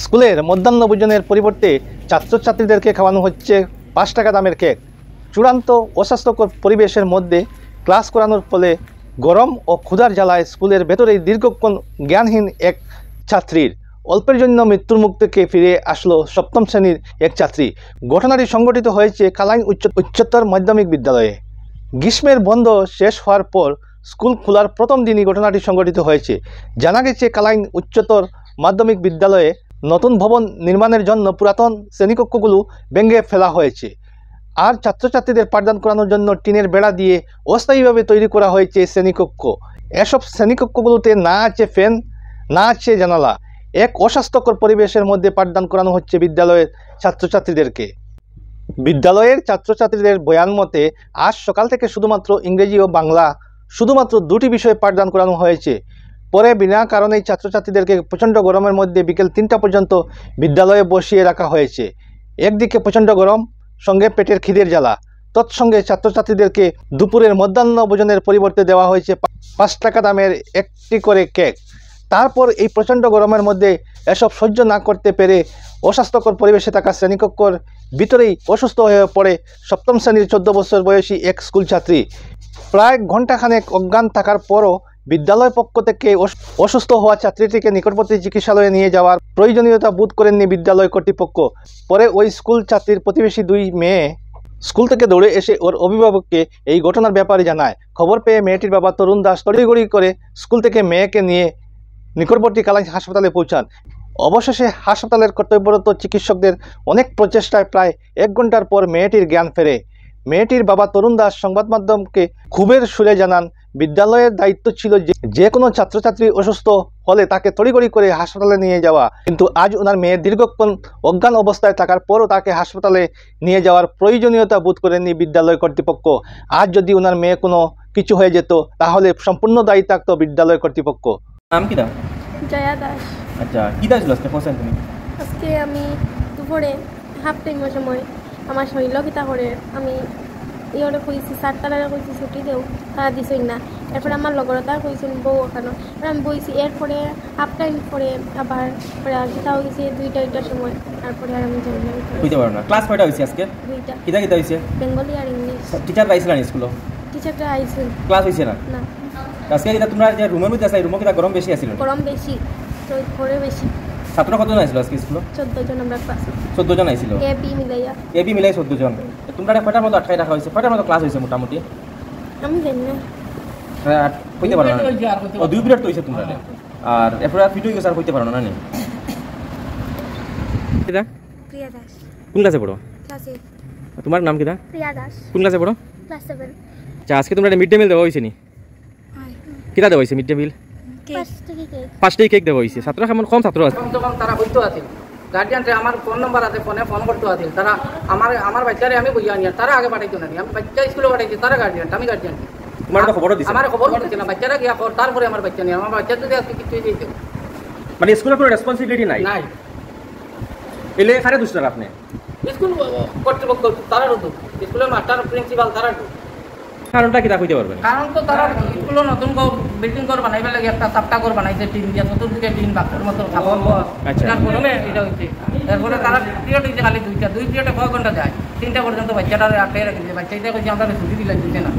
স্কুলের মধ্যাহ্নভোজনের পরিবর্তে ছাত্রছাত্রীদেরকে খাওয়ানো হচ্ছে 5 টাকা দামের কেক। চূড়ান্ত অস্বাস্থ্যকর পরিবেশের মধ্যে ক্লাস করানোর ফলে গরম ও ক্ষুধার জ্বালায় স্কুলের ভেতরেই দীর্ঘক্ষণ জ্ঞানহীন এক ছাত্রীর অল্পের জন্য মৃত্যুর মুখ থেকে ফিরে আসলো 7ম শ্রেণীর এক ছাত্রী। ঘটনাটি সংঘটিত হয়েছে কালাইন উচ্চতর মাধ্যমিক বিদ্যালয়ে। গ্রীষ্মের বন্ধ শেষ হওয়ার পর স্কুল খোলার প্রথম দিনই ঘটনাটি সংঘটিত হয়েছে। জানা গেছে কালাইন উচ্চতর মাধ্যমিক বিদ্যালয়ে নতুন ভবন নির্মাণের জন্য পুরাতন শ্রেণীকক্ষগুলো ভেঙে ফেলা হয়েছে, আর ছাত্রছাত্রীদের পাঠদান করানোর জন্য টিনের বেড়া দিয়ে অস্থায়ীভাবে তৈরি করা হয়েছে শ্রেণীকক্ষ। এসব শ্রেণীকক্ষগুলোতে না আছে ফ্যান, না আছে জানালা। এক অস্বাস্থ্যকর পরিবেশের মধ্যে পাঠদান করানো হচ্ছে বিদ্যালয়ের ছাত্রছাত্রীদেরকে। বিদ্যালয়ের ছাত্রছাত্রীদের বয়ান মতে আজ সকাল থেকে শুধুমাত্র ইংরেজি ও বাংলা শুধুমাত্র 2টি বিষয়ে পাঠদান করানো হয়েছে। পরে বিনা কারণেই ছাত্রছাত্রীদেরকে প্রচণ্ড গরমের মধ্যে বিকেল 3টা পর্যন্ত বিদ্যালয়ে বসিয়ে রাখা হয়েছে। একদিকে প্রচণ্ড গরম, সঙ্গে পেটের খিদের জ্বালা, তৎসঙ্গে ছাত্রছাত্রীদেরকে দুপুরের মধ্যাহ্ন ভোজনের পরিবর্তে দেওয়া হয়েছে 5 টাকা দামের একটি করে কেক। তারপর এই প্রচণ্ড গরমের মধ্যে এসব সহ্য না করতে পেরে অস্বাস্থ্যকর পরিবেশে থাকা শ্রেণীকক্ষর ভিতরেই অসুস্থ হয়ে পড়ে 7ম শ্রেণীর 14 বছর বয়সী এক স্কুল ছাত্রী। প্রায় ঘণ্টাখানেক অজ্ঞান থাকার পরও বিদ্যালয় পক্ষ থেকে অসুস্থ হওয়া ছাত্রীটিকে নিকটবর্তী চিকিৎসালয়ে নিয়ে যাওয়ার প্রয়োজনীয়তা বোধ করেননি বিদ্যালয় কর্তৃপক্ষ। পরে ওই স্কুল ছাত্রীর প্রতিবেশী 2 মেয়ে স্কুল থেকে দৌড়ে এসে ওর অভিভাবককে এই ঘটনার ব্যাপারে জানায়। খবর পেয়ে মেয়েটির বাবা তরুণ দাস তড়িঘড়ি করে স্কুল থেকে মেয়েকে নিয়ে নিকটবর্তী কালাইন হাসপাতালে পৌঁছান। অবশেষে হাসপাতালের কর্তব্যরত চিকিৎসকদের অনেক প্রচেষ্টায় প্রায় 1 ঘন্টার পর মেয়েটির জ্ঞান ফেরে। মেয়েটির বাবা তরুণ দাস সংবাদ মাধ্যমকে ক্ষোভের সুরে জানান, বিদ্যালয়ের দায়িত্ব ছিল যে কোনো ছাত্রছাত্রী অসুস্থ হলে তাকে তড়িঘড়ি করে হাসপাতালে নিয়ে যাওয়া, কিন্তু আজ ওনার মেয়ে দীর্ঘক্ষণ অজ্ঞান অবস্থায় থাকার পরও তাকে হাসপাতালে নিয়ে যাওয়ার প্রয়োজনীয়তা বোধ করেননি বিদ্যালয় কর্তৃপক্ষ। আজ যদি ওনার মেয়ে কোনো কিছু হয়ে যেত তাহলে সম্পূর্ণ দায়ী থাকতো বিদ্যালয় কর্তৃপক্ষ। নাম কি দাও? জয়া দাস। আচ্ছা, কি দাস আজকে পৌঁছান তুমি? আজকে আমি দুপুরে হাফ টাইমের সময় আমার শরীর কিতা করে আমি ইয়ে কইছি 4 তালারে কইছি ছুটি দেও, তারা দিছই না। এরপরে আমার লগরতা কইছেন বউ ওখানে, আমি বইছি। এরপরে হাফ টাইম পরে আবার কিতা হয়েছে 2টার সময়। তারপরে আর আমি জানি না বুঝতে পারো না। ক্লাস কয়টা হয়েছে আজকে? 2টা। কিতা কিতা হয়েছে? বেঙ্গলি আর ইংলিশ। টিচাররা আইছিল না স্কুলে? টিচারটা আইছিল। ক্লাস হয়েছে না? না। আজকে কিতা তোমরা যে রুমের মধ্যে আছো, রুমে কিতা গরম বেশি আছিল? গরম বেশি, তো ঘরে বেশি। ছাত্র কতজন আইছিল আজকে স্কুলে? 14 জন আমরা ক্লাসে। 14 জন আইছিল? এবি মিলাইয়া। এবি মিলাই 14 জন। তোমরা কয়টার মতো আটকাই রাখা হয়েছে? কয়টার মতো ক্লাস হয়েছে মোটামুটি? আমি জানি না। কইতে পারো না? ও 2 পিরিয়ড তো হয়েছে তোমরা। আর এরপরে ফিট হয়ে গেছে আর কইতে পারো না নি? কিতা? প্রিয়া দাস। কোন ক্লাসে পড়ো? ক্লাস 8। তোমার নাম কিতা? প্রিয়া দাস। কোন ক্লাসে পড়ো? ক্লাস 7। আচ্ছা, আজকে তোমরা মিড ডে মিল দেওয়া হয়েছে নি? কিতা দেওয়া হয়েছে মিড ডে মিল? 5টি কেক দেওয়া হয়েছে। ছাত্র কেমন? কম ছাত্র আছে? কম তারা হইতো আছে। গার্ডিয়ানরে আমার ফোন নাম্বার আছে, ফোন করতে আছে। তারা আমার বাচ্চারে আমি বইয়া নিয়ে তারা আগে পাঠাইতো না। আমি বাচ্চা স্কুলে পাঠাইছি, তারা গার্ডিয়ান, আমি গার্ডিয়ান। তোমার তো খবর দিছে? আমার খবর দিছে না, বাচ্চারা গিয়া কর, তারপরে আমার বাচ্চা নিয়ে আমার বাচ্চা যদি আজকে কিছু দিতে মানে স্কুলের কোনো রেসপন্সিবিলিটি নাই? নাই। এলে এখানে দুষ্টার আপনি স্কুল কর্তৃপক্ষ তারা তো স্কুলের মাস্টার প্রিন্সিপাল তারা তো কারণটা কিতা কইতে পারবেন? কারণ তো তারা স্কুলে নতুন বিল্ডিং ঘর বানাইবার লাগে একটা সাপটা ঘর বানাইছে, টিন দিয়ে চতুর্দিকে টিন বাক্সের মতো খাবার। আচ্ছা, প্রথমে এটা হচ্ছে। এরপরে তারা পিরিয়ড হয়েছে খালি 2টা, 2 পিরিয়ডে কয় ঘন্টা যায়? 3টা পর্যন্ত বাচ্চাটা আটকে রেখেছে। বাচ্চাটা কইছে আমরা ছুটি দিলাম, দিতে না।